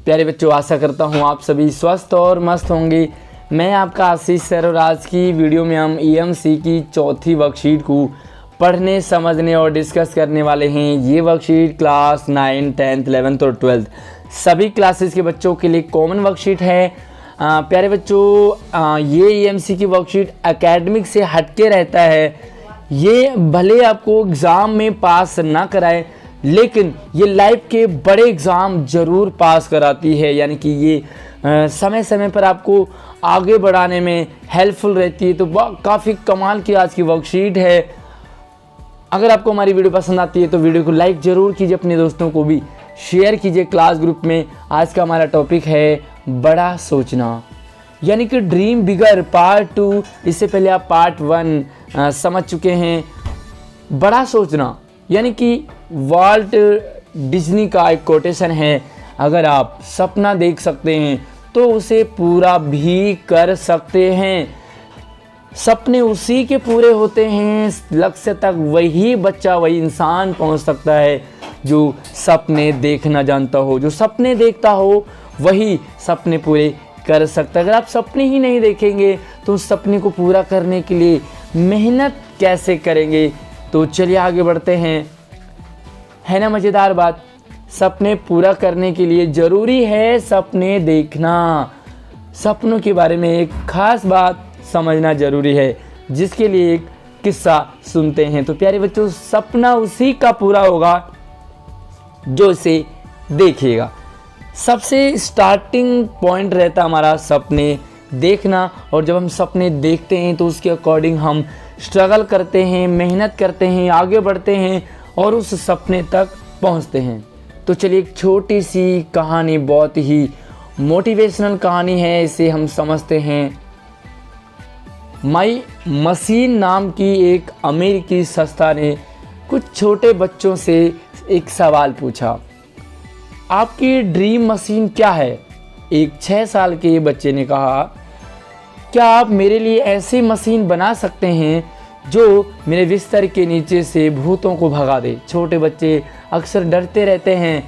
प्यारे बच्चों, आशा करता हूँ आप सभी स्वस्थ और मस्त होंगे। मैं आपका आशीष सर और आज की वीडियो में हम EMC की चौथी वर्कशीट को पढ़ने, समझने और डिस्कस करने वाले हैं। ये वर्कशीट क्लास 9, 10th, 11th और 12th सभी क्लासेस के बच्चों के लिए कॉमन वर्कशीट है। प्यारे बच्चों, ये EMC की वर्कशीट एकेडमिक से हटके रहता है। ये भले आपको एग्ज़ाम में पास ना कराए, लेकिन ये लाइफ के बड़े एग्ज़ाम ज़रूर पास कराती है। यानी कि ये समय समय पर आपको आगे बढ़ाने में हेल्पफुल रहती है। तो काफ़ी कमाल की आज की वर्कशीट है। अगर आपको हमारी वीडियो पसंद आती है तो वीडियो को लाइक ज़रूर कीजिए, अपने दोस्तों को भी शेयर कीजिए क्लास ग्रुप में। आज का हमारा टॉपिक है बड़ा सोचना, यानी कि ड्रीम बिगर पार्ट 2। इससे पहले आप पार्ट 1 समझ चुके हैं। बड़ा सोचना यानी कि वाल्ट डिज्नी का एक कोटेशन है, अगर आप सपना देख सकते हैं तो उसे पूरा भी कर सकते हैं। सपने उसी के पूरे होते हैं, लक्ष्य तक वही बच्चा, वही इंसान पहुंच सकता है जो सपने देखना जानता हो। जो सपने देखता हो वही सपने पूरे कर सकता है। अगर आप सपने ही नहीं देखेंगे तो उस सपने को पूरा करने के लिए मेहनत कैसे करेंगे। तो चलिए आगे बढ़ते हैं। है ना मज़ेदार बात? सपने पूरा करने के लिए ज़रूरी है सपने देखना। सपनों के बारे में एक खास बात समझना ज़रूरी है, जिसके लिए एक किस्सा सुनते हैं। तो प्यारे बच्चों, सपना उसी का पूरा होगा जो इसे देखेगा। सबसे स्टार्टिंग पॉइंट रहता हमारा सपने देखना, और जब हम सपने देखते हैं तो उसके अकॉर्डिंग हम स्ट्रगल करते हैं, मेहनत करते हैं, आगे बढ़ते हैं और उस सपने तक पहुंचते हैं। तो चलिए एक छोटी सी कहानी, बहुत ही मोटिवेशनल कहानी है, इसे हम समझते हैं। माई मशीन नाम की एक अमेरिकी संस्था ने कुछ छोटे बच्चों से एक सवाल पूछा, आपकी ड्रीम मशीन क्या है? एक 6 साल के बच्चे ने कहा, क्या आप मेरे लिए ऐसी मशीन बना सकते हैं जो मेरे बिस्तर के नीचे से भूतों को भगा दे? छोटे बच्चे अक्सर डरते रहते हैं,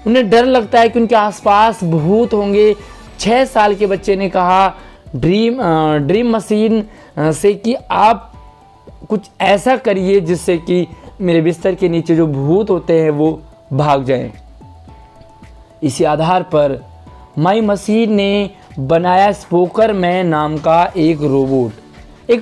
उन्हें डर लगता है कि उनके आसपास भूत होंगे। 6 साल के बच्चे ने कहा ड्रीम मशीन से कि आप कुछ ऐसा करिए जिससे कि मेरे बिस्तर के नीचे जो भूत होते हैं वो भाग जाएं। इसी आधार पर माई मशीन ने बनाया स्पोकर मैन नाम का एक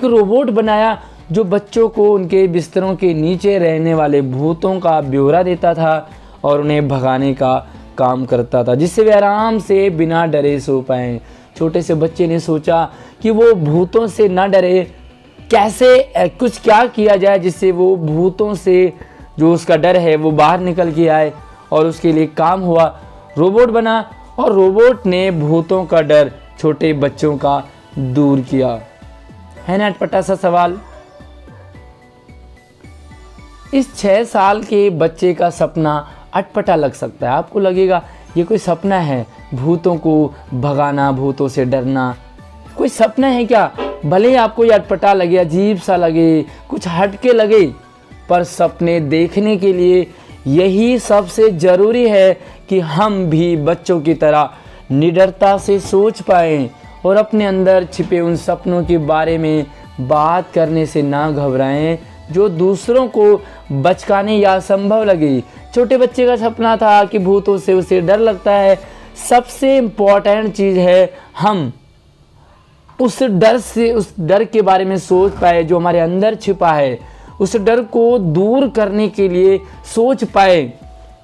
रोबोट बनाया, जो बच्चों को उनके बिस्तरों के नीचे रहने वाले भूतों का ब्यौरा देता था और उन्हें भगाने का काम करता था, जिससे वे आराम से बिना डरे सो पाएं। छोटे से बच्चे ने सोचा कि वो भूतों से ना डरे, कैसे कुछ क्या किया जाए जिससे वो भूतों से जो उसका डर है वो बाहर निकल के आए। और उसके लिए काम हुआ, रोबोट बना और रोबोट ने भूतों का डर छोटे बच्चों का दूर किया। है ना अटपटा सा सवाल? इस 6 साल के बच्चे का सपना अटपटा लग सकता है। आपको लगेगा ये कोई सपना है, भूतों को भगाना, भूतों से डरना कोई सपना है क्या? भले ही आपको ये अटपटा लगे, अजीब सा लगे, कुछ हटके लगे, पर सपने देखने के लिए यही सबसे ज़रूरी है कि हम भी बच्चों की तरह निडरता से सोच पाएं और अपने अंदर छिपे उन सपनों के बारे में बात करने से ना घबराएं जो दूसरों को बचकाने या असंभव लगे। छोटे बच्चे का सपना था कि भूतों से उसे डर लगता है। सबसे इम्पॉर्टेंट चीज़ है हम उस डर के बारे में सोच पाए जो हमारे अंदर छिपा है, उस डर को दूर करने के लिए सोच पाए,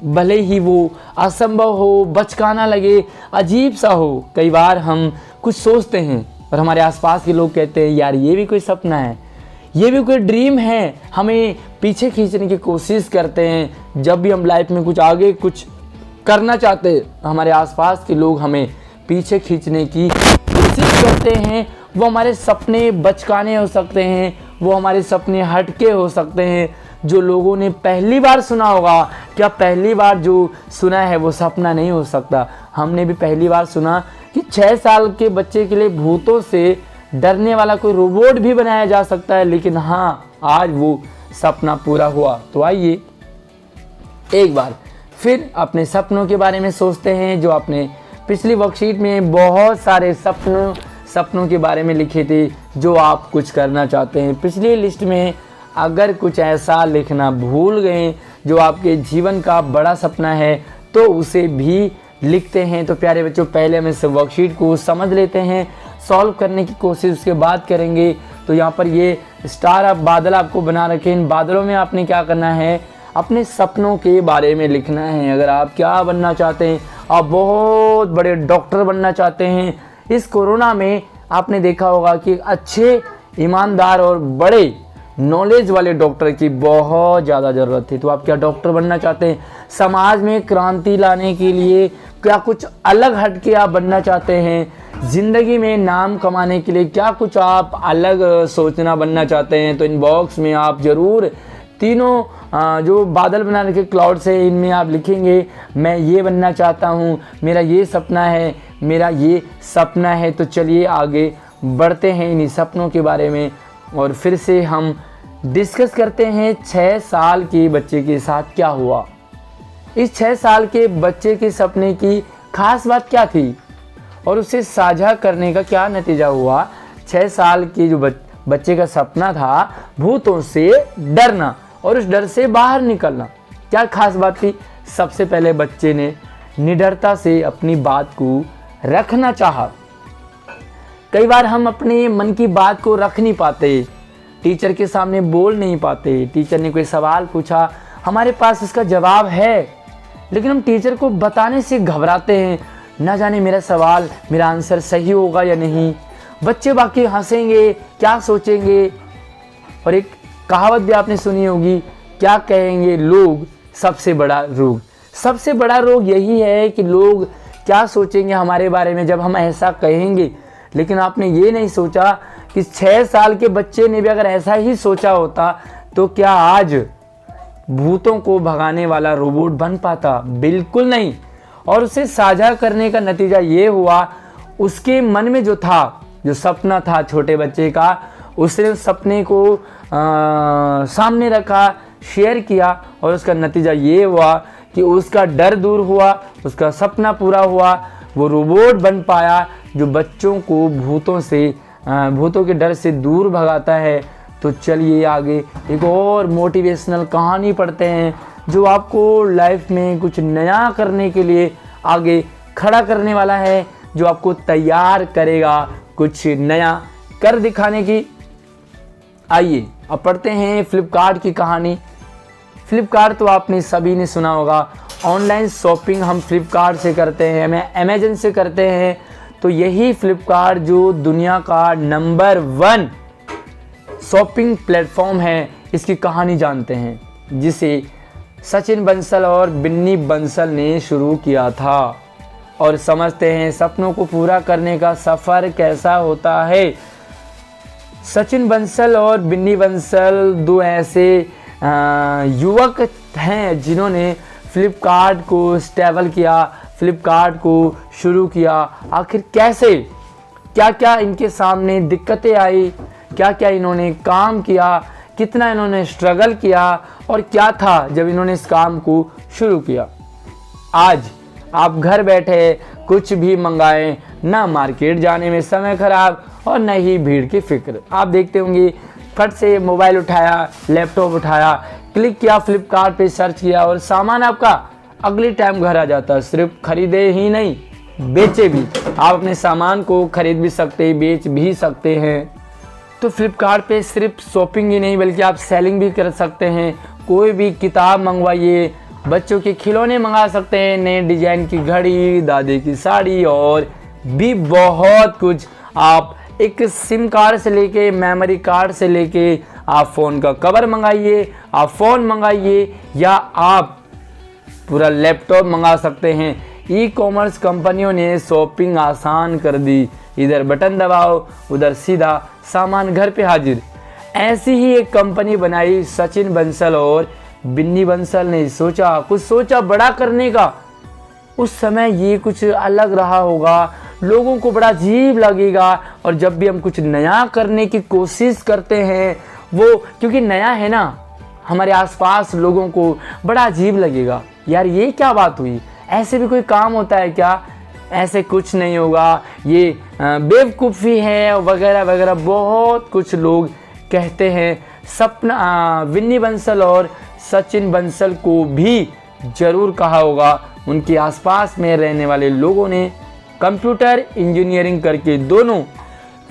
भले ही वो असंभव हो, बचकाना लगे, अजीब सा हो। कई बार हम कुछ सोचते हैं और हमारे आसपास के लोग कहते हैं यार ये भी कोई सपना है, ये भी कोई ड्रीम है, हमें पीछे खींचने की कोशिश करते हैं। जब भी हम लाइफ में कुछ आगे कुछ करना चाहते हैं, हमारे आसपास के लोग हमें पीछे खींचने की कोशिश करते हैं। वो हमारे सपने बचकाने हो सकते हैं, वो हमारे सपने हटके हो सकते हैं। जो लोगों ने पहली बार सुना होगा, क्या पहली बार जो सुना है वो सपना नहीं हो सकता? हमने भी पहली बार सुना कि 6 साल के बच्चे के लिए भूतों से डरने वाला कोई रोबोट भी बनाया जा सकता है, लेकिन हाँ, आज वो सपना पूरा हुआ। तो आइए एक बार फिर अपने सपनों के बारे में सोचते हैं जो आपने पिछली वर्कशीट में बहुत सारे सपनों के बारे में लिखे थे जो आप कुछ करना चाहते हैं। पिछली लिस्ट में अगर कुछ ऐसा लिखना भूल गए जो आपके जीवन का बड़ा सपना है तो उसे भी लिखते हैं। तो प्यारे बच्चों, पहले हम इस वर्कशीट को समझ लेते हैं, सॉल्व करने की कोशिश उसके बाद करेंगे। तो यहाँ पर ये स्टार आप बादल आपको बना रखे, इन बादलों में आपने क्या करना है, अपने सपनों के बारे में लिखना है। अगर आप क्या बनना चाहते हैं, आप बहुत बड़े डॉक्टर बनना चाहते हैं। इस कोरोना में आपने देखा होगा कि अच्छे, ईमानदार और बड़े नॉलेज वाले डॉक्टर की बहुत ज़्यादा ज़रूरत थी। तो आप क्या डॉक्टर बनना चाहते हैं, समाज में क्रांति लाने के लिए क्या कुछ अलग हट के आप बनना चाहते हैं, ज़िंदगी में नाम कमाने के लिए क्या कुछ आप अलग सोचना बनना चाहते हैं। तो इन बॉक्स में आप ज़रूर तीनों जो बादल बना रखे क्लाउड्स है, इनमें आप लिखेंगे मैं ये बनना चाहता हूँ, मेरा ये सपना है, मेरा ये सपना है। तो चलिए आगे बढ़ते हैं इन्हीं सपनों के बारे में और फिर से हम डिस्कस करते हैं 6 साल के बच्चे के साथ क्या हुआ। इस 6 साल के बच्चे के सपने की खास बात क्या थी और उसे साझा करने का क्या नतीजा हुआ। 6 साल के जो बच्चे का सपना था भूतों से डरना और उस डर से बाहर निकलना, क्या खास बात थी। सबसे पहले बच्चे ने निडरता से अपनी बात को रखना चाहा। कई बार हम अपने मन की बात को रख नहीं पाते, टीचर के सामने बोल नहीं पाते। टीचर ने कोई सवाल पूछा, हमारे पास उसका जवाब है, लेकिन हम टीचर को बताने से घबराते हैं, ना जाने मेरा सवाल, मेरा आंसर सही होगा या नहीं, बच्चे बाकी हंसेंगे, क्या सोचेंगे। और एक कहावत भी आपने सुनी होगी, क्या कहेंगे लोग, सबसे बड़ा रोग। सबसे बड़ा रोग यही है कि लोग क्या सोचेंगे हमारे बारे में जब हम ऐसा कहेंगे। लेकिन आपने ये नहीं सोचा कि 6 साल के बच्चे ने भी अगर ऐसा ही सोचा होता तो क्या आज भूतों को भगाने वाला रोबोट बन पाता? बिल्कुल नहीं। और उसे साझा करने का नतीजा ये हुआ, उसके मन में जो था, जो सपना था छोटे बच्चे का, उसने सपने को सामने रखा, शेयर किया और उसका नतीजा ये हुआ कि उसका डर दूर हुआ, उसका सपना पूरा हुआ, वो रोबोट बन पाया जो बच्चों को भूतों के डर से दूर भगाता है। तो चलिए आगे एक और मोटिवेशनल कहानी पढ़ते हैं जो आपको लाइफ में कुछ नया करने के लिए आगे खड़ा करने वाला है, जो आपको तैयार करेगा कुछ नया कर दिखाने की। आइए अब पढ़ते हैं फ्लिपकार्ट की कहानी। फ्लिपकार्ट तो आपने सभी ने सुना होगा, ऑनलाइन शॉपिंग हम फ्लिपकार्ट से करते हैं, हमें अमेजन से करते हैं। तो यही फ्लिपकार्ट जो दुनिया का नंबर 1 शॉपिंग प्लेटफॉर्म है, इसकी कहानी जानते हैं, जिसे सचिन बंसल और बिन्नी बंसल ने शुरू किया था। और समझते हैं सपनों को पूरा करने का सफ़र कैसा होता है। सचिन बंसल और बिन्नी बंसल 2 ऐसे युवक हैं जिन्होंने फ्लिपकार्ट को स्टेबल किया, फ्लिपकार्ट को शुरू किया। आखिर कैसे, क्या क्या इनके सामने दिक्कतें आई, क्या क्या इन्होंने काम किया, कितना इन्होंने स्ट्रगल किया और क्या था जब इन्होंने इस काम को शुरू किया। आज आप घर बैठे कुछ भी मंगाएं, ना मार्केट जाने में समय खराब और न ही भीड़ की फिक्र। आप देखते होंगे, फट से मोबाइल उठाया, लैपटॉप उठाया, क्लिक किया, फ्लिपकार्ट पे सर्च किया और सामान आपका अगले टाइम घर आ जाता है। सिर्फ खरीदे ही नहीं, बेचे भी। आप अपने सामान को खरीद भी सकते हैं, बेच भी सकते हैं। तो फ्लिपकार्ट पे सिर्फ शॉपिंग ही नहीं बल्कि आप सेलिंग भी कर सकते हैं। कोई भी किताब मंगवाइए, बच्चों के खिलौने मंगा सकते हैं, नए डिजाइन की घड़ी, दादी की साड़ी और भी बहुत कुछ। आप एक सिम कार्ड से लेके मेमोरी कार्ड से लेके आप फ़ोन का कवर मंगाइए, आप फ़ोन मंगाइए या आप पूरा लैपटॉप मंगा सकते हैं। ई कॉमर्स कंपनियों ने शॉपिंग आसान कर दी, इधर बटन दबाओ, उधर सीधा सामान घर पे हाजिर। ऐसी ही एक कंपनी बनाई सचिन बंसल और बिन्नी बंसल ने। कुछ सोचा बड़ा करने का। उस समय ये कुछ अलग रहा होगा, लोगों को बड़ा अजीब लगेगा। और जब भी हम कुछ नया करने की कोशिश करते हैं, वो क्योंकि नया है ना, हमारे आसपास लोगों को बड़ा अजीब लगेगा, यार ये क्या बात हुई, ऐसे भी कोई काम होता है क्या, ऐसे कुछ नहीं होगा, ये बेवकूफ़ी है वगैरह वगैरह बहुत कुछ लोग कहते हैं। सपना विन्नी बंसल और सचिन बंसल को भी ज़रूर कहा होगा, उनके आसपास में रहने वाले लोगों ने कंप्यूटर इंजीनियरिंग करके दोनों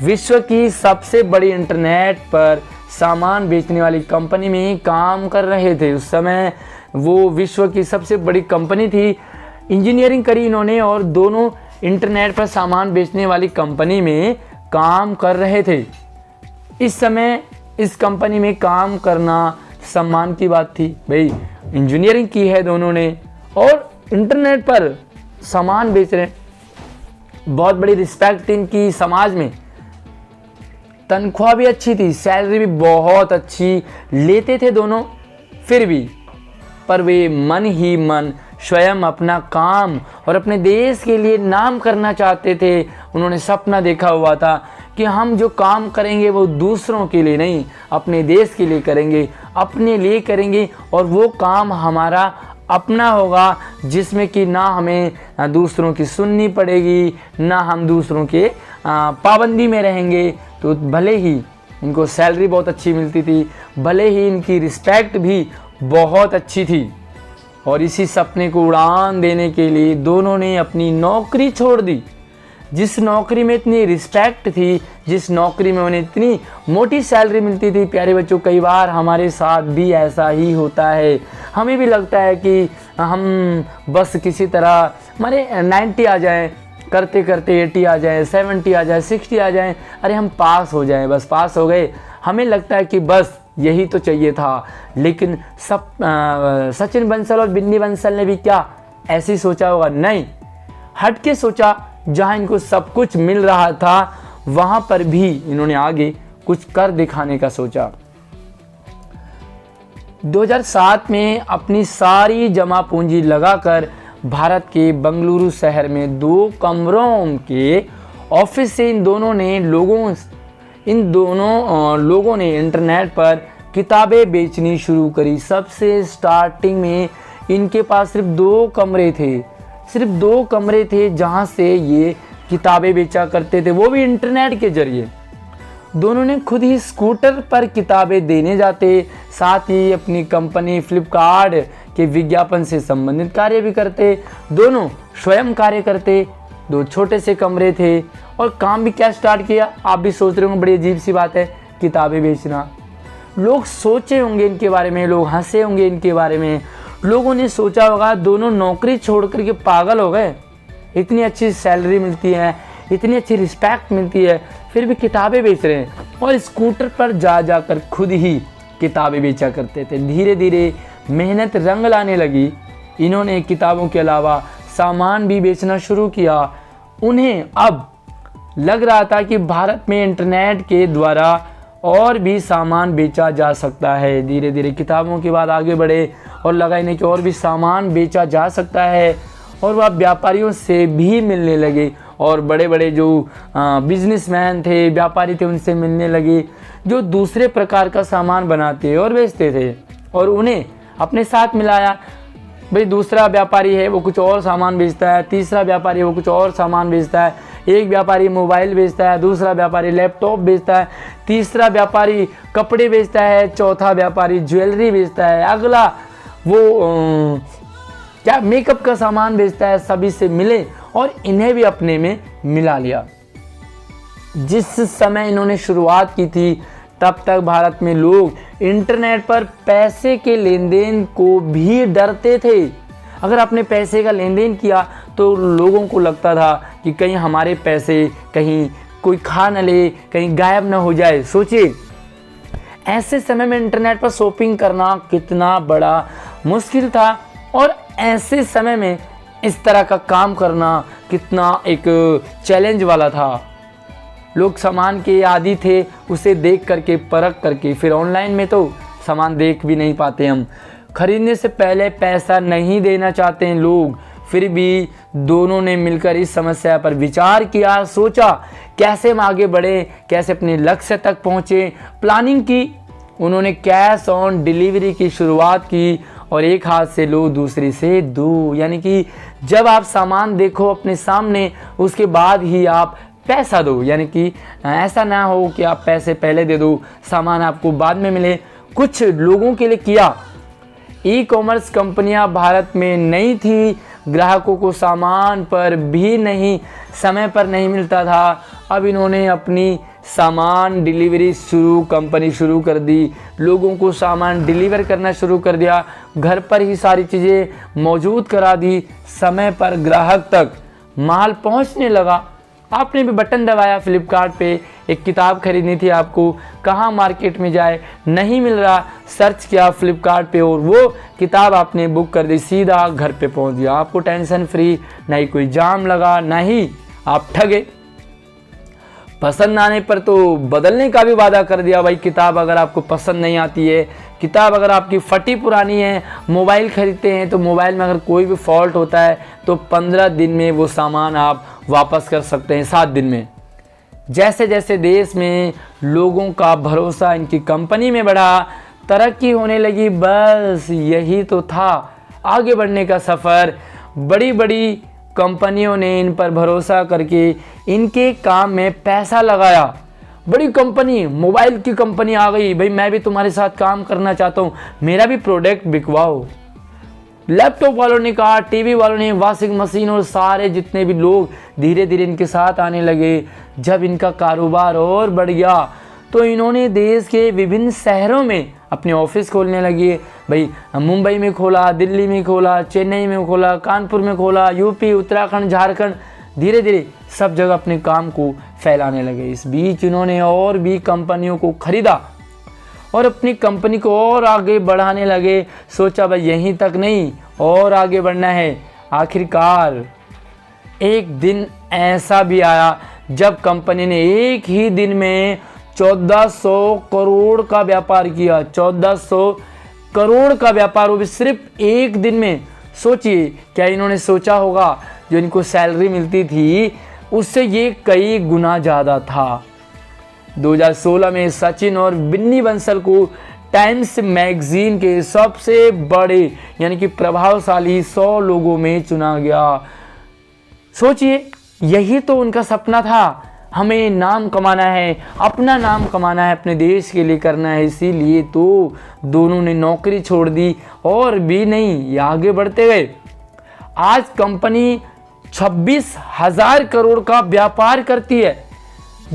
विश्व की सबसे बड़ी इंटरनेट पर सामान बेचने वाली कंपनी में काम कर रहे थे। उस समय वो विश्व की सबसे बड़ी कंपनी थी, इंजीनियरिंग करी इन्होंने और दोनों इंटरनेट पर सामान बेचने वाली कंपनी में काम कर रहे थे। इस समय इस कंपनी में काम करना सम्मान की बात थी। भाई इंजीनियरिंग की है दोनों ने और इंटरनेट पर सामान बेच रहे हैं, बहुत बड़ी रिस्पेक्ट थी इनकी समाज में। तनख्वाह भी अच्छी थी, सैलरी भी बहुत अच्छी लेते थे दोनों, फिर भी पर वे मन ही मन स्वयं अपना काम और अपने देश के लिए नाम करना चाहते थे। उन्होंने सपना देखा हुआ था कि हम जो काम करेंगे वो दूसरों के लिए नहीं, अपने देश के लिए करेंगे, अपने लिए करेंगे और वो काम हमारा अपना होगा जिसमें कि ना हमें दूसरों की सुननी पड़ेगी, ना हम दूसरों के पाबंदी में रहेंगे। तो भले ही इनको सैलरी बहुत अच्छी मिलती थी, भले ही इनकी रिस्पेक्ट भी बहुत अच्छी थी और इसी सपने को उड़ान देने के लिए दोनों ने अपनी नौकरी छोड़ दी। जिस नौकरी में इतनी रिस्पेक्ट थी, जिस नौकरी में उन्हें इतनी मोटी सैलरी मिलती थी, प्यारे बच्चों कई बार हमारे साथ भी ऐसा ही होता है। हमें भी लगता है कि हम बस किसी तरह हमारे 90 आ जाएं, करते करते 80 आ जाए, 70 आ जाए, 60 आ जाए, अरे हम पास हो जाएं, बस पास हो गए। हमें लगता है कि बस यही तो चाहिए था। लेकिन सचिन बंसल और विन्नी बंसल ने भी क्या ऐसे ही सोचा होगा? नहीं, हट के सोचा। जहां इनको सब कुछ मिल रहा था वहां पर भी इन्होंने आगे कुछ कर दिखाने का सोचा। 2007 में अपनी सारी जमा पूंजी लगाकर भारत के बंगलुरु शहर में 2 कमरों के ऑफिस से इन दोनों लोगों ने इंटरनेट पर किताबें बेचनी शुरू करी। सबसे स्टार्टिंग में इनके पास सिर्फ 2 कमरे थे जहां से ये किताबें बेचा करते थे, वो भी इंटरनेट के जरिए। दोनों ने खुद ही स्कूटर पर किताबें देने जाते, साथ ही अपनी कंपनी फ्लिपकार्ट के विज्ञापन से संबंधित कार्य भी करते। दोनों स्वयं कार्य करते, 2 छोटे से कमरे थे और काम भी क्या स्टार्ट किया? आप भी सोच रहे होंगे बड़ी अजीब सी बात है, किताबें बेचना। लोग सोचे होंगे इनके बारे में, लोग हंसे होंगे इनके बारे में। लोगों ने सोचा होगा दोनों नौकरी छोड़ करके पागल हो गए, इतनी अच्छी सैलरी मिलती है, इतनी अच्छी रिस्पेक्ट मिलती है, फिर भी किताबें बेच रहे हैं। और स्कूटर पर जाकर खुद ही किताबें बेचा करते थे। धीरे धीरे मेहनत रंग लाने लगी। इन्होंने किताबों के अलावा सामान भी बेचना शुरू किया। उन्हें अब लग रहा था कि भारत में इंटरनेट के द्वारा और भी सामान बेचा जा सकता है। धीरे धीरे किताबों के बाद आगे बढ़े और लगा इन्हें कि और भी सामान बेचा जा सकता है और वह व्यापारियों से भी मिलने लगे और बड़े बड़े जो बिजनेसमैन थे, व्यापारी थे, उनसे मिलने लगे जो दूसरे प्रकार का सामान बनाते और बेचते थे और उन्हें अपने साथ मिलाया। भाई दूसरा व्यापारी है वो कुछ और सामान बेचता है, तीसरा व्यापारी है वो कुछ और सामान बेचता है, एक व्यापारी मोबाइल बेचता है, दूसरा व्यापारी लैपटॉप बेचता है, तीसरा व्यापारी कपड़े बेचता है, चौथा व्यापारी ज्वेलरी बेचता है, अगला वो क्या मेकअप का सामान बेचता है। सभी से मिले और इन्हें भी अपने में मिला लिया। जिस समय इन्होंने शुरुआत की थी तब तक भारत में लोग इंटरनेट पर पैसे के लेन देन को भी डरते थे। अगर आपने पैसे का लेन देन किया तो लोगों को लगता था कि कहीं हमारे पैसे कहीं कोई खा न ले, कहीं गायब न हो जाए। सोचिए ऐसे समय में इंटरनेट पर शॉपिंग करना कितना बड़ा मुश्किल था और ऐसे समय में इस तरह का काम करना कितना एक चैलेंज वाला था। लोग सामान के आदी थे, उसे देख करके परख करके, फिर ऑनलाइन में तो सामान देख भी नहीं पाते, हम खरीदने से पहले पैसा नहीं देना चाहते हैं लोग। फिर भी दोनों ने मिलकर इस समस्या पर विचार किया, सोचा कैसे हम आगे बढ़े, कैसे अपने लक्ष्य तक पहुँचे, प्लानिंग की। उन्होंने कैश ऑन डिलीवरी की शुरुआत की और एक हाथ से लो दूसरे से दो। यानी कि जब आप सामान देखो अपने सामने उसके बाद ही आप पैसा दो। यानी कि ऐसा ना हो कि आप पैसे पहले दे दो, सामान आपको बाद में मिले। कुछ लोगों के लिए किया। ई कॉमर्स कंपनियां भारत में नहीं थी, ग्राहकों को सामान पर भी नहीं समय पर नहीं मिलता था। अब इन्होंने अपनी सामान डिलीवरी कंपनी शुरू कर दी, लोगों को सामान डिलीवर करना शुरू कर दिया, घर पर ही सारी चीज़ें मौजूद करा दी, समय पर ग्राहक तक माल पहुंचने लगा। आपने भी बटन दबाया फ्लिपकार्ट पे, एक किताब खरीदनी थी आपको, कहाँ मार्केट में जाए, नहीं मिल रहा, सर्च किया फ्लिपकार्ट पे और वो किताब आपने बुक कर दी, सीधा घर पे पहुंच गया। आपको टेंशन फ्री, ना ही कोई जाम लगा, ना ही आप ठगे। पसंद आने पर तो बदलने का भी वादा कर दिया। भाई किताब अगर आपको पसंद नहीं आती है, किताब अगर आपकी फटी पुरानी है, मोबाइल खरीदते हैं तो मोबाइल में अगर कोई भी फॉल्ट होता है तो 15 दिन में वो सामान आप वापस कर सकते हैं, 7 दिन में। जैसे जैसे देश में लोगों का भरोसा इनकी कंपनी में बढ़ा, तरक्की होने लगी। बस यही तो था आगे बढ़ने का सफ़र। बड़ी बड़ी कंपनियों ने इन पर भरोसा करके इनके काम में पैसा लगाया। बड़ी कंपनी, मोबाइल की कंपनी आ गई, भाई मैं भी तुम्हारे साथ काम करना चाहता हूँ, मेरा भी प्रोडक्ट बिकवाओ। लैपटॉप वालों ने कहा, टीवी वालों ने, वॉशिंग मशीन, और सारे जितने भी लोग धीरे धीरे इनके साथ आने लगे। जब इनका कारोबार और बढ़ गया तो इन्होंने देश के विभिन्न शहरों में अपने ऑफिस खोलने लगे। भाई मुंबई में खोला, दिल्ली में खोला, चेन्नई में खोला, कानपुर में खोला, यूपी, उत्तराखंड, झारखंड, धीरे धीरे सब जगह अपने काम को फैलाने लगे। इस बीच इन्होंने और भी कंपनियों को खरीदा और अपनी कंपनी को और आगे बढ़ाने लगे। सोचा भाई यहीं तक नहीं, और आगे बढ़ना है। आखिरकार एक दिन ऐसा भी आया जब कंपनी ने एक ही दिन में 1400 करोड़ का व्यापार किया। 1400 करोड़ का व्यापार, वो भी सिर्फ एक दिन में। सोचिए, क्या इन्होंने सोचा होगा जो इनको सैलरी मिलती थी उससे ये कई गुना ज़्यादा था। 2016 में सचिन और बिन्नी बंसल को टाइम्स मैगजीन के सबसे बड़े यानी कि प्रभावशाली 100 लोगों में चुना गया। सोचिए, यही तो उनका सपना था। हमें नाम कमाना है, अपना नाम कमाना है, अपने देश के लिए करना है। इसीलिए तो दोनों ने नौकरी छोड़ दी और भी नहीं, ये आगे बढ़ते गए। आज कंपनी 26,000 करोड़ का व्यापार करती है।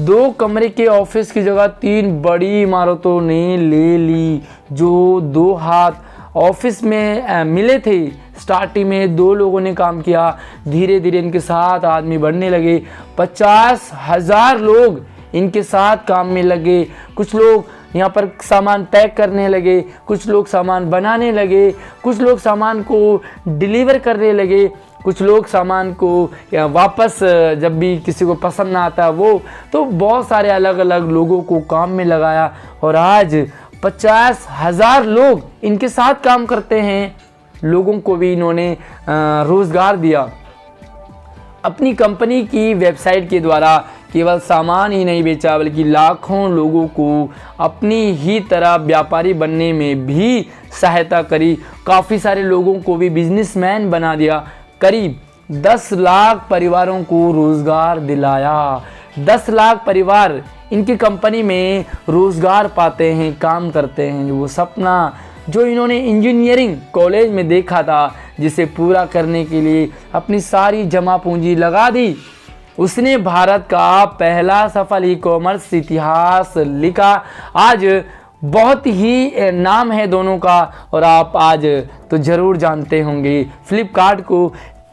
2 कमरे के ऑफिस की जगह 3 बड़ी इमारतों ने ले ली। जो 2 हाथ ऑफिस में मिले थे, स्टार्टिंग में 2 लोगों ने काम किया, धीरे धीरे इनके साथ आदमी बढ़ने लगे। 50,000 लोग इनके साथ काम में लगे। कुछ लोग यहाँ पर सामान पैक करने लगे, कुछ लोग सामान बनाने लगे, कुछ लोग सामान को डिलीवर करने लगे, कुछ लोग सामान को वापस जब भी किसी को पसंद ना आता वो, तो बहुत सारे अलग अलग लोगों को काम में लगाया और आज 50,000 लोग इनके साथ काम करते हैं। लोगों को भी इन्होंने रोजगार दिया। अपनी कंपनी की वेबसाइट के द्वारा केवल सामान ही नहीं बेचा, बल्कि लाखों लोगों को अपनी ही तरह व्यापारी बनने में भी सहायता करी। काफ़ी सारे लोगों को भी बिजनेसमैन बना दिया। करीब 10 लाख परिवारों को रोजगार दिलाया। 10 लाख परिवार इनकी कंपनी में रोजगार पाते हैं, काम करते हैं। वो सपना जो इन्होंने इंजीनियरिंग कॉलेज में देखा था, जिसे पूरा करने के लिए अपनी सारी जमा पूंजी लगा दी, उसने भारत का पहला सफल ई कॉमर्स इतिहास लिखा। आज बहुत ही नाम है दोनों का और आप आज तो ज़रूर जानते होंगे फ्लिपकार्ट को।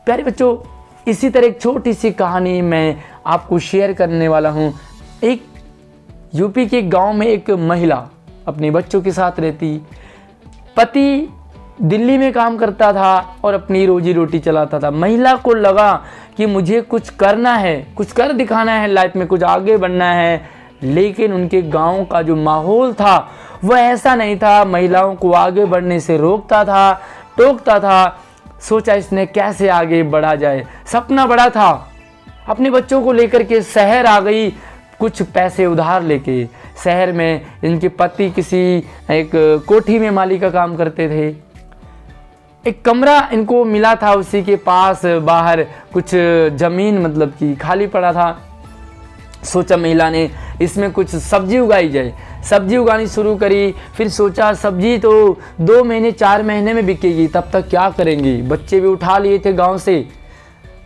प्यारे बच्चों, इसी तरह एक छोटी सी कहानी मैं आपको शेयर करने वाला हूँ। एक यूपी के गांव में एक महिला अपने बच्चों के साथ रहती। पति दिल्ली में काम करता था और अपनी रोजी रोटी चलाता था। महिला को लगा कि मुझे कुछ करना है, कुछ कर दिखाना है लाइफ में, कुछ आगे बढ़ना है। लेकिन उनके गांव का जो माहौल था वह ऐसा नहीं था, महिलाओं को आगे बढ़ने से रोकता था, टोकता था। सोचा इसने कैसे आगे बढ़ा जाए। सपना बड़ा था, अपने बच्चों को लेकर के शहर आ गई, कुछ पैसे उधार लेके। शहर में इनके पति किसी एक कोठी में माली का काम करते थे। एक कमरा इनको मिला था, उसी के पास बाहर कुछ ज़मीन मतलब कि खाली पड़ा था। सोचा महिला ने इसमें कुछ सब्जी उगाई जाए, सब्जी उगानी शुरू करी। फिर सोचा सब्जी तो 2 महीने 4 महीने में बिकेगी, तब तक क्या करेंगी। बच्चे भी उठा लिए थे गांव से।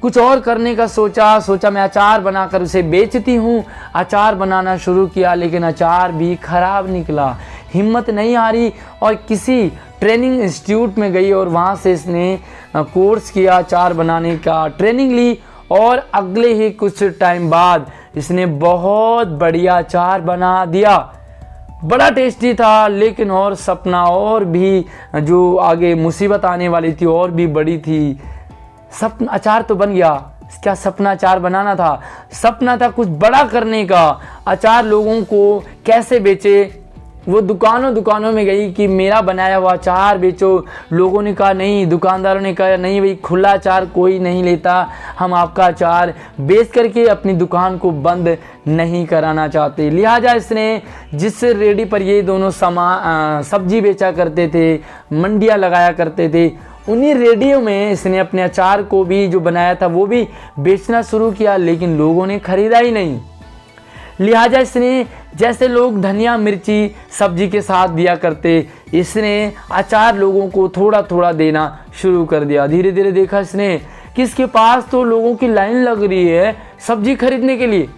कुछ और करने का सोचा मैं अचार बनाकर उसे बेचती हूँ। अचार बनाना शुरू किया, लेकिन अचार भी खराब निकला। हिम्मत नहीं आ रही और किसी ट्रेनिंग इंस्टीट्यूट में गई और वहाँ से इसने कोर्स किया, अचार बनाने का ट्रेनिंग ली। और अगले ही कुछ टाइम बाद इसने बहुत बढ़िया अचार बना दिया। बड़ा टेस्टी था, लेकिन और सपना और भी जो आगे मुसीबत आने वाली थी और भी बड़ी थी। सपना अचार तो बन गया, क्या सपना अचार बनाना था। सपना था कुछ बड़ा करने का। अचार लोगों को कैसे बेचे, वो दुकानों में गई कि मेरा बनाया हुआ अचार बेचो। लोगों ने कहा नहीं, दुकानदारों ने कहा नहीं भाई, खुला अचार कोई नहीं लेता, हम आपका अचार बेच करके अपनी दुकान को बंद नहीं कराना चाहते। लिहाजा इसने जिस रेडी पर ये दोनों सब्जी बेचा करते थे, मंडियाँ लगाया करते थे, उन्हीं रेडियो में इसने अपने अचार को भी जो बनाया था वो भी बेचना शुरू किया, लेकिन लोगों ने खरीदा ही नहीं। लिहाजा इसने जैसे लोग धनिया मिर्ची सब्जी के साथ दिया करते, इसने अचार लोगों को थोड़ा थोड़ा देना शुरू कर दिया। धीरे धीरे देखा इसने कि इसके पास तो लोगों की लाइन लग रही है सब्जी खरीदने के लिए।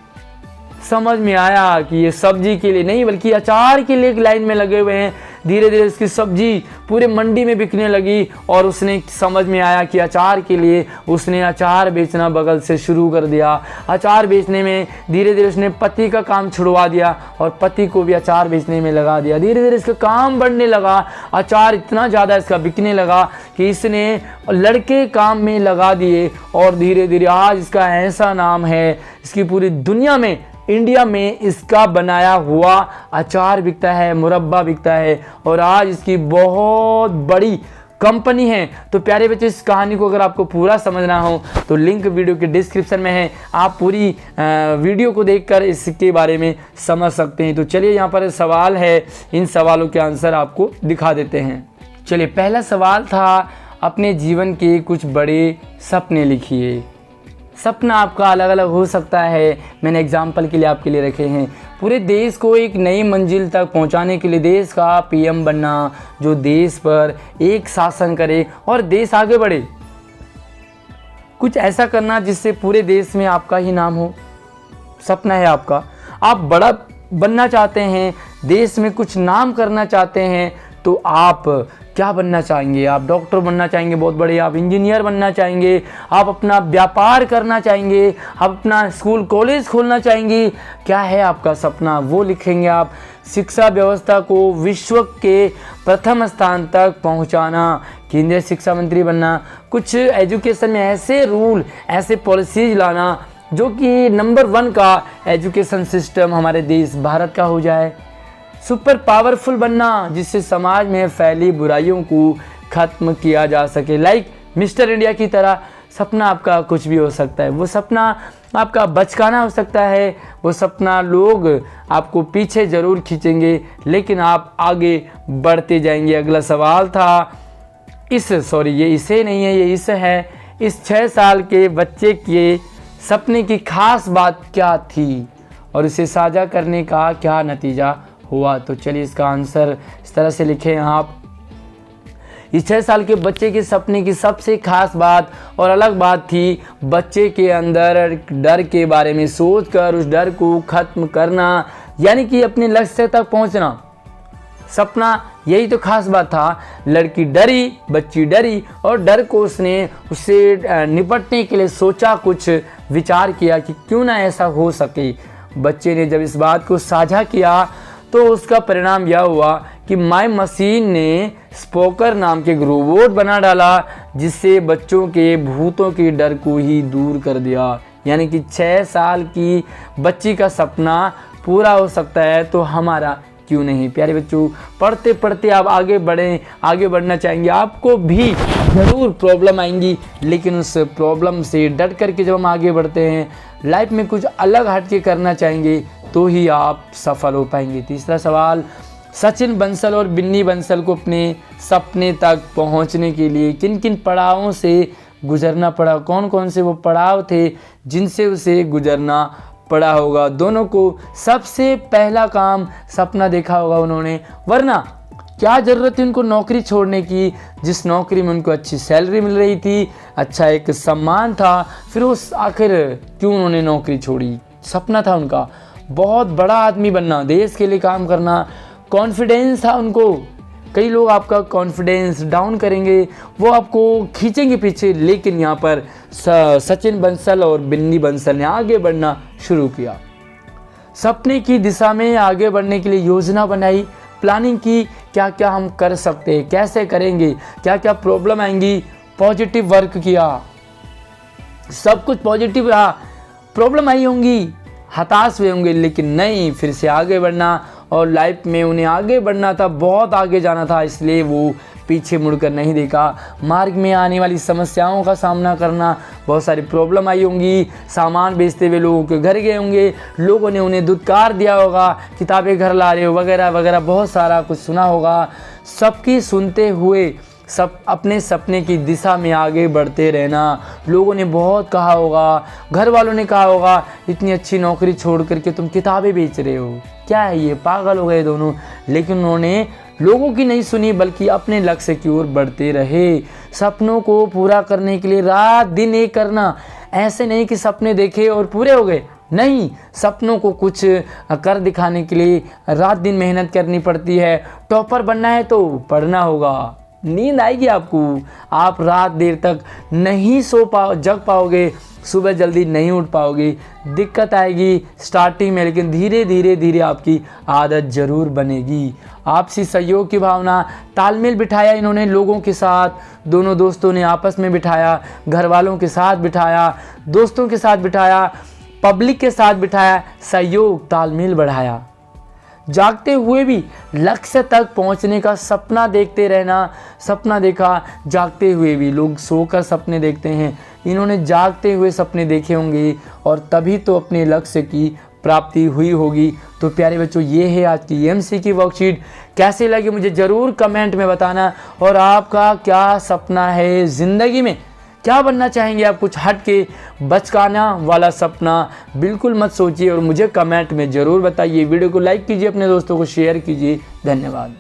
समझ में आया कि ये सब्जी के लिए नहीं बल्कि अचार के लिए एक लाइन में लगे हुए हैं। धीरे धीरे इसकी सब्जी पूरे मंडी में बिकने लगी और उसने समझ में आया कि अचार के लिए उसने अचार बेचना बगल से शुरू कर दिया। अचार बेचने में धीरे धीरे उसने पति का काम छुड़वा दिया और पति को भी अचार बेचने में लगा दिया। धीरे धीरे इसका काम बढ़ने लगा, अचार इतना ज़्यादा इसका बिकने लगा कि इसने लड़के काम में लगा दिए और धीरे धीरे आज इसका ऐसा नाम है, इसकी पूरी दुनिया में, इंडिया में इसका बनाया हुआ अचार बिकता है, मुरब्बा बिकता है और आज इसकी बहुत बड़ी कंपनी है। तो प्यारे बच्चे, इस कहानी को अगर आपको पूरा समझना हो तो लिंक वीडियो के डिस्क्रिप्शन में है, आप पूरी वीडियो को देखकर इसके बारे में समझ सकते हैं। तो चलिए यहाँ पर सवाल है, इन सवालों के आंसर आपको दिखा देते हैं। चलिए, पहला सवाल था अपने जीवन के कुछ बड़े सपने लिखिए। सपना आपका अलग अलग हो सकता है, मैंने एग्जाम्पल के लिए आपके लिए रखे हैं। पूरे देश को एक नई मंजिल तक पहुंचाने के लिए देश का पीएम बनना, जो देश पर एक शासन करे और देश आगे बढ़े। कुछ ऐसा करना जिससे पूरे देश में आपका ही नाम हो, सपना है आपका। आप बड़ा बनना चाहते हैं, देश में कुछ नाम करना चाहते हैं, तो आप क्या बनना चाहेंगे? आप डॉक्टर बनना चाहेंगे बहुत बड़े, आप इंजीनियर बनना चाहेंगे, आप अपना व्यापार करना चाहेंगे, आप अपना स्कूल कॉलेज खोलना चाहेंगे। क्या है आपका सपना, वो लिखेंगे आप। शिक्षा व्यवस्था को विश्व के प्रथम स्थान तक पहुंचाना, केंद्रीय शिक्षा मंत्री बनना, कुछ एजुकेशन में ऐसे रूल, ऐसे पॉलिसीज लाना जो कि नंबर 1 का एजुकेशन सिस्टम हमारे देश भारत का हो जाए। सुपर पावरफुल बनना, जिससे समाज में फैली बुराइयों को खत्म किया जा सके, लाइक मिस्टर इंडिया की तरह। सपना आपका कुछ भी हो सकता है, वो सपना आपका बचकाना हो सकता है, वो सपना लोग आपको पीछे ज़रूर खींचेंगे, लेकिन आप आगे बढ़ते जाएंगे। अगला सवाल था ये इसे नहीं है, ये इस है। इस 6 साल के बच्चे के सपने की खास बात क्या थी और इसे साझा करने का क्या नतीजा हुआ? तो चलिए इसका आंसर इस तरह से लिखें आप। इस 6 साल के बच्चे के सपने की सबसे खास बात और अलग बात थी बच्चे के अंदर डर के बारे में सोचकर उस डर को खत्म करना, यानी कि अपने लक्ष्य तक पहुंचना। सपना यही तो खास बात था। लड़की डरी, बच्ची डरी और डर को उससे निपटने के लिए सोचा, कुछ विचार किया कि क्यों ना ऐसा हो सके। बच्चे ने जब इस बात को साझा किया तो उसका परिणाम यह हुआ कि माय मशीन ने स्पोकर नाम के रोबोट बना डाला, जिससे बच्चों के भूतों के डर को ही दूर कर दिया। यानी कि 6 साल की बच्ची का सपना पूरा हो सकता है, तो हमारा क्यों नहीं? प्यारे बच्चों, पढ़ते पढ़ते आप आगे बढ़ें, आगे बढ़ना चाहेंगे। आपको भी ज़रूर प्रॉब्लम आएंगी, लेकिन उस प्रॉब्लम से डट करके जब हम आगे बढ़ते हैं, लाइफ में कुछ अलग हट के करना चाहेंगे, तो ही आप सफल हो पाएंगे। तीसरा सवाल, सचिन बंसल और बिन्नी बंसल को अपने सपने तक पहुंचने के लिए किन किन पड़ावों से गुजरना पड़ा, कौन कौन से वो पड़ाव थे जिनसे उसे गुजरना पड़ा होगा। दोनों को सबसे पहला काम सपना देखा होगा उन्होंने, वरना क्या ज़रूरत थी उनको नौकरी छोड़ने की, जिस नौकरी में उनको अच्छी सैलरी मिल रही थी, अच्छा एक सम्मान था, फिर वो आखिर क्यों उन्होंने नौकरी छोड़ी। सपना था उनका बहुत बड़ा आदमी बनना, देश के लिए काम करना, कॉन्फिडेंस था उनको। कई लोग आपका कॉन्फिडेंस डाउन करेंगे, वो आपको खींचेंगे पीछे, लेकिन यहाँ पर सचिन बंसल और बिन्नी बंसल ने आगे बढ़ना शुरू किया। सपने की दिशा में आगे बढ़ने के लिए योजना बनाई, प्लानिंग की, क्या क्या हम कर सकते हैं, कैसे करेंगे, क्या क्या प्रॉब्लम आएंगी, पॉजिटिव वर्क किया, सब कुछ पॉजिटिव रहा। प्रॉब्लम आई होंगी, हताश हुए होंगे, लेकिन नहीं, फिर से आगे बढ़ना, और लाइफ में उन्हें आगे बढ़ना था, बहुत आगे जाना था, इसलिए वो पीछे मुड़कर नहीं देखा। मार्ग में आने वाली समस्याओं का सामना करना, बहुत सारी प्रॉब्लम आई होंगी, सामान बेचते हुए लोगों के घर गए होंगे, लोगों ने उन्हें दुत्कार दिया होगा, किताबें घर ला रहे हो वगैरह वगैरह, बहुत सारा कुछ सुना होगा। सबकी सुनते हुए सब अपने सपने की दिशा में आगे बढ़ते रहना। लोगों ने बहुत कहा होगा, घर वालों ने कहा होगा, इतनी अच्छी नौकरी छोड़ करके तुम किताबें बेच रहे हो, क्या है ये, पागल हो गए दोनों। लेकिन उन्होंने लोगों की नहीं सुनी, बल्कि अपने लक्ष्य की ओर बढ़ते रहे। सपनों को पूरा करने के लिए रात दिन एक करना, ऐसे नहीं कि सपने देखे और पूरे हो गए, नहीं, सपनों को कुछ कर दिखाने के लिए रात दिन मेहनत करनी पड़ती है। टॉपर बनना है तो पढ़ना होगा, नींद आएगी आपको, आप रात देर तक नहीं जग पाओगे, सुबह जल्दी नहीं उठ पाओगे, दिक्कत आएगी स्टार्टिंग में, लेकिन धीरे धीरे धीरे आपकी आदत ज़रूर बनेगी। आपसी सहयोग की भावना, तालमेल बिठाया इन्होंने लोगों के साथ, दोनों दोस्तों ने आपस में बिठाया, घर वालों के साथ बिठाया, दोस्तों के साथ बिठाया, पब्लिक के साथ बिठाया, सहयोग तालमेल बढ़ाया। जागते हुए भी लक्ष्य तक पहुंचने का सपना देखते रहना, सपना देखा जागते हुए भी। लोग सोकर सपने देखते हैं, इन्होंने जागते हुए सपने देखे होंगे, और तभी तो अपने लक्ष्य की प्राप्ति हुई होगी। तो प्यारे बच्चों, ये है आज की EMC की वर्कशीट। कैसे लगी मुझे ज़रूर कमेंट में बताना, और आपका क्या सपना है ज़िंदगी में, क्या बनना चाहेंगे आप, कुछ हट के बचकाना वाला सपना बिल्कुल मत सोचिए, और मुझे कमेंट में ज़रूर बताइए। वीडियो को लाइक कीजिए, अपने दोस्तों को शेयर कीजिए। धन्यवाद।